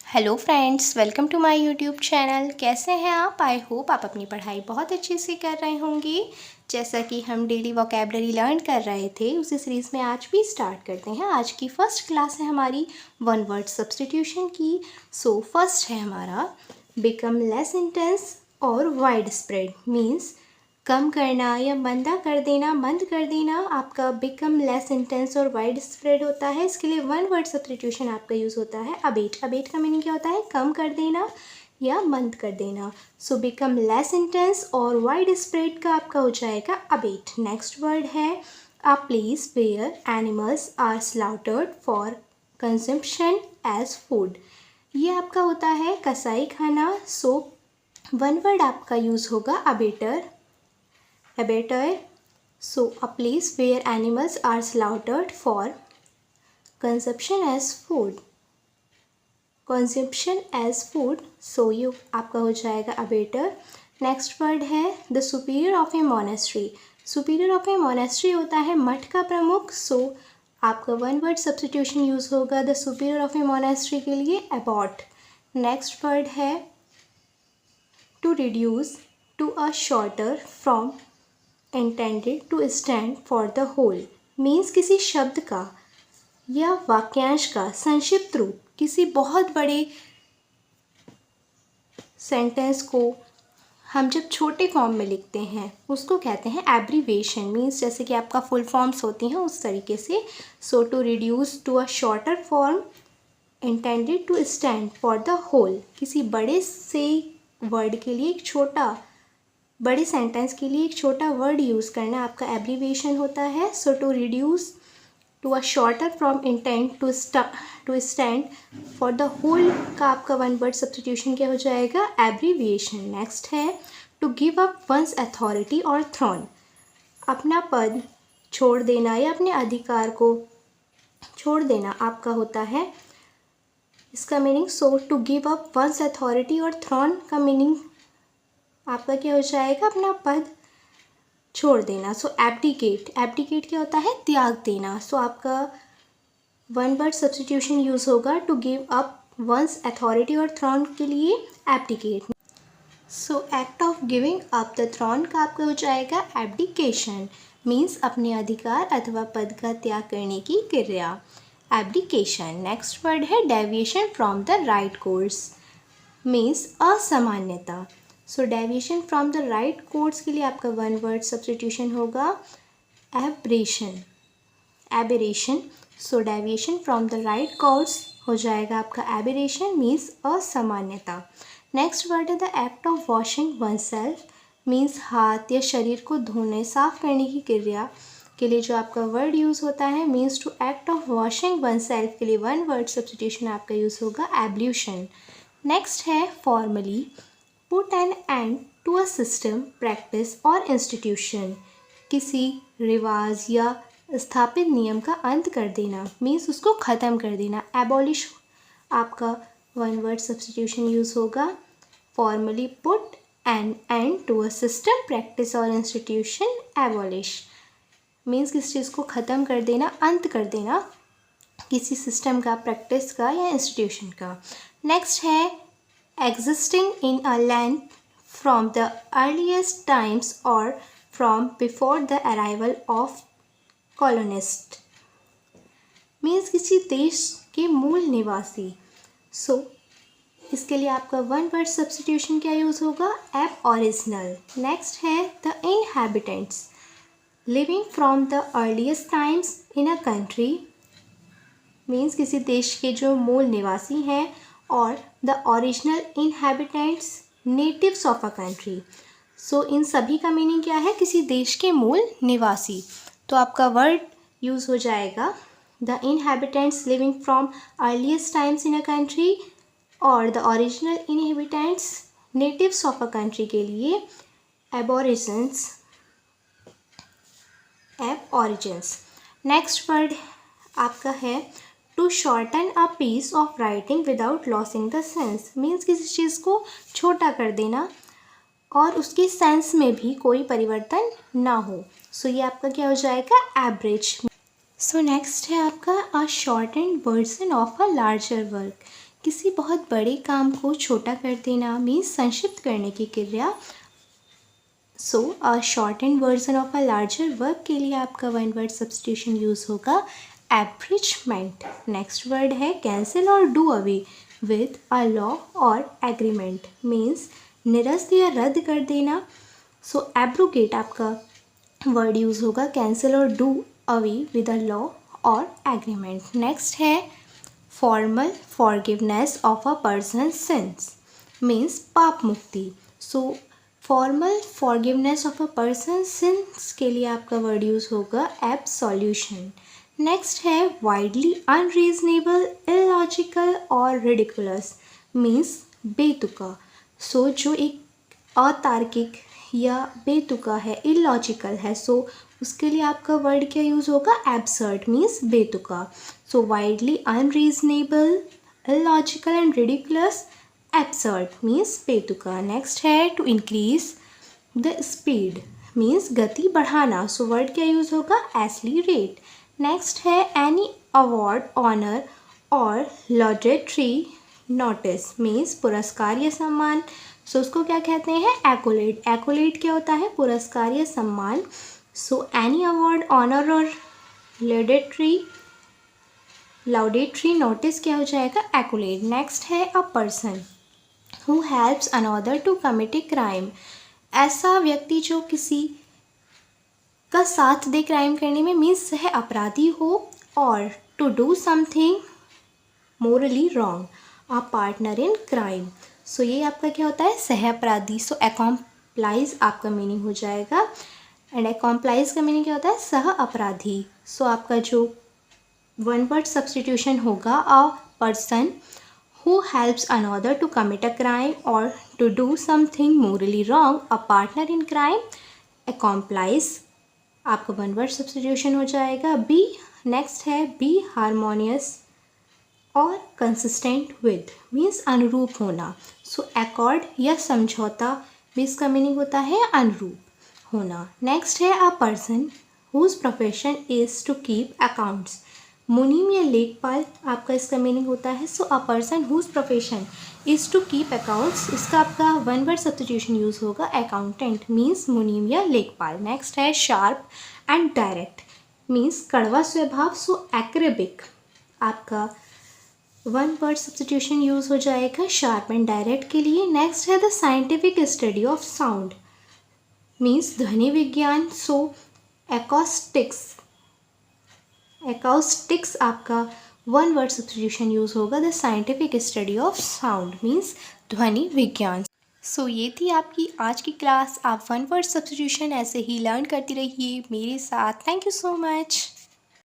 Hello friends, welcome to my YouTube channel. कैसे हैं आप? आई होप आप अपनी पढ़ाई बहुत अच्छे से कर रहे होंगे। जैसा कि हम डेली वोकैबलरी लर्न कर रहे थे, उसी सीरीज़ में आज भी स्टार्ट करते हैं। आज की फ़र्स्ट क्लास है हमारी वन वर्ड सब्स्टिट्यूशन की। सो फर्स्ट है हमारा बिकम लेस इंटेंस और वाइड स्प्रेड। मीन्स कम करना या मंदा कर देना, मंद कर देना आपका बिकम लेस इंटेंस और वाइड स्प्रेड होता है। इसके लिए वन वर्ड सब्स्टिट्यूशन आपका यूज़ होता है अबेट। अबेट का मीनिंग क्या होता है? कम कर देना या मंद कर देना। सो बिकम लेस इंटेंस और वाइड स्प्रेड का आपका हो जाएगा अबेट। नेक्स्ट वर्ड है a place where animals are slaughtered for consumption as food. ये आपका होता है कसाई खाना। सो वन वर्ड आपका यूज़ होगा abattoir. Abattoir. So a place where animals are slaughtered for consumption as food. Consumption as food. So ये आपका हो जाएगा abattoir. Next word है the superior of a monastery. Superior of a monastery होता है मठ का प्रमुख. So आपका one word substitution यूज़ होगा the superior of a monastery के लिए abbot. Next word है to reduce to a shorter from intended to stand for the whole। Means किसी शब्द का या वाक्यांश का संक्षिप्त रूप किसी बहुत बड़े सेंटेंस को हम जब छोटे फॉर्म में लिखते हैं उसको कहते हैं एब्रीवेशन। मीन्स जैसे कि आपका फुल फॉर्म्स होती हैं उस तरीके से। So to reduce to a shorter form intended to stand for the whole. किसी बड़े से वर्ड के लिए एक छोटा, बड़े सेंटेंस के लिए एक छोटा वर्ड यूज़ करना आपका एब्रीवेशन होता है। So to reduce to a shorter from intent to stand for the whole का आपका वन वर्ड सब्स्टिट्यूशन क्या हो जाएगा? एब्रीविएशन। नेक्स्ट है to give up once authority और थ्रोन। अपना पद छोड़ देना या अपने अधिकार को छोड़ देना आपका होता है इसका meaning. So to give up once authority और थ्रोन का मीनिंग आपका क्या हो जाएगा? अपना पद छोड़ देना। सो एब्डिकेट। एब्डिकेट क्या होता है? त्याग देना। सो आपका वन वर्ड सब्स्टिट्यूशन यूज़ होगा to give up once authority और थ्रोन के लिए abdicate. So act of giving up the throne का आपका हो जाएगा एब्डिकेशन। मीन्स अपने अधिकार अथवा पद का त्याग करने की क्रिया, एब्डिकेशन। नेक्स्ट वर्ड है deviation from the right course. Means असामान्यता। So deviation from the right course के लिए आपका वन वर्ड सब्स्टिट्यूशन होगा aberration. Aberration. So deviation from the right course हो जाएगा आपका एबेरेशन। मीन्स असामान्यता। नेक्स्ट वर्ड है the act of washing one self. Means हाथ या शरीर को धोने, साफ करने की क्रिया के लिए जो आपका वर्ड यूज़ होता है। Means to act of washing one self के लिए वन वर्ड सब्स्टिट्यूशन आपका यूज़ होगा एब्ल्यूशन। नेक्स्ट है formally put an end to a system, practice और इंस्टीट्यूशन। किसी रिवाज या स्थापित नियम का अंत कर देना, मीन्स उसको ख़त्म कर देना। एबॉलिश आपका वन वर्ड सब्स्टिट्यूशन यूज़ होगा formally put an end to a system, practice और इंस्टीट्यूशन। एबॉलिश मीन्स किसी चीज़ को ख़त्म कर देना, अंत कर देना, किसी सिस्टम का, प्रैक्टिस का या इंस्टीट्यूशन का। नेक्स्ट है existing in a land from the earliest times or from before the arrival of colonist। Means किसी देश के मूल निवासी। सो इसके लिए आपका वन वर्ड सब्स्टिट्यूशन क्या यूज़ होगा? Aboriginal. नेक्स्ट है the inhabitants living from the earliest times in a country. Means किसी देश के जो मूल निवासी हैं और the original inhabitants natives of a country. So इन सभी का मीनिंग क्या है? किसी देश के मूल निवासी। तो आपका वर्ड यूज़ हो जाएगा the inhabitants living from earliest times in a country और the original inhabitants natives of a country के लिए aborigines, aborigines. Next word आपका है to shorten a piece of writing without losing the sense. Means किसी चीज़ को छोटा कर देना और उसकी सेंस में भी कोई परिवर्तन ना हो। सो ये आपका क्या हो जाएगा? एवरेज। सो नेक्स्ट है आपका a shortened version of a larger work. किसी बहुत बड़े काम को छोटा कर देना मीन्स संक्षिप्त करने की क्रिया। So a short and version of a larger work के लिए आपका वन वर्ड सब्स्टिट्यूशन यूज़ होगा एब्रिजमेंट। नेक्स्ट वर्ड है cancel or do away with a law or agreement means निरस्त या रद्द कर देना। सो एब्रोगेट आपका वर्ड यूज़ होगा cancel or do away with a law or agreement. Next है formal forgiveness of a person sins means पाप मुक्ति। So formal forgiveness of a person since के लिए आपका वर्ड यूज़ होगा एब्सोल्यूशन। नेक्स्ट है वाइडली अनरीजनेबल इलॉजिकल और ridiculous means बेतुका। सो जो एक अतार्किक या बेतुका है, इलॉजिकल है, सो उसके लिए आपका वर्ड क्या यूज़ होगा एब्सर्ड मीन्स बेतुका। So widely unreasonable illogical and ridiculous, absurd means बेतुका। नेक्स्ट है to increase the speed means गति बढ़ाना। सो वर्ड क्या यूज़ होगा एक्सीलरेट। नेक्स्ट है एनी अवार्ड ऑनर और लॉडेटरी नोटिस मीन्स पुरस्कार या सम्मान। सो उसको क्या कहते हैं एक्कोलेट। एक्कोलेट क्या होता है पुरस्कार या सम्मान। सो एनी अवार्ड ऑनर और लाउडेटरी नोटिस क्या हो जाएगा एक्कोलेट। नेक्स्ट है a person who helps another to commit a crime, ऐसा व्यक्ति जो किसी का साथ दे क्राइम करने में मीन्स सह अपराधी हो। और to do something morally wrong, a partner in crime. So ये आपका क्या होता है सह अपराधी। सो एकॉम्प्लाइज आपका मीनिंग हो जाएगा एंड एकॉम्प्लाइज का मीनिंग क्या होता है सह अपराधी। सो आपका जो वन वर्ड सब्स्टिट्यूशन होगा a person who helps another to commit a crime और to do something morally wrong, a partner in crime, accomplice आपका वन वर्ड सब्स्टिट्यूशन हो जाएगा बी। नेक्स्ट है बी हारमोनियस और कंसिस्टेंट विद मीन्स अनुरूप होना। सो accord या समझौता भी इसका मीनिंग होता है अनुरूप होना। नेक्स्ट है a person whose profession is to keep accounts, मुनीम या लेखपाल आपका इसका मीनिंग होता है। So a person whose profession is to keep accounts, इसका आपका वन वर्ड सब्स्टिट्यूशन यूज़ होगा अकाउंटेंट मीन्स मुनीम या लेखपाल। नेक्स्ट है शार्प एंड डायरेक्ट मीन्स कड़वा स्वभाव। सो एक्रेबिक आपका वन वर्ड सब्स्टिट्यूशन यूज़ हो जाएगा शार्प एंड डायरेक्ट के लिए। नेक्स्ट है the scientific study of sound means ध्वनि विज्ञान। सो एकॉस्टिक्स आपका वन वर्ड सब्स्टिट्यूशन यूज़ होगा the scientific study of sound means ध्वनि विज्ञान। सो ये थी आपकी आज की क्लास। आप वन वर्ड सब्स्टिट्यूशन ऐसे ही लर्न करती रहिए मेरे साथ। Thank you so much.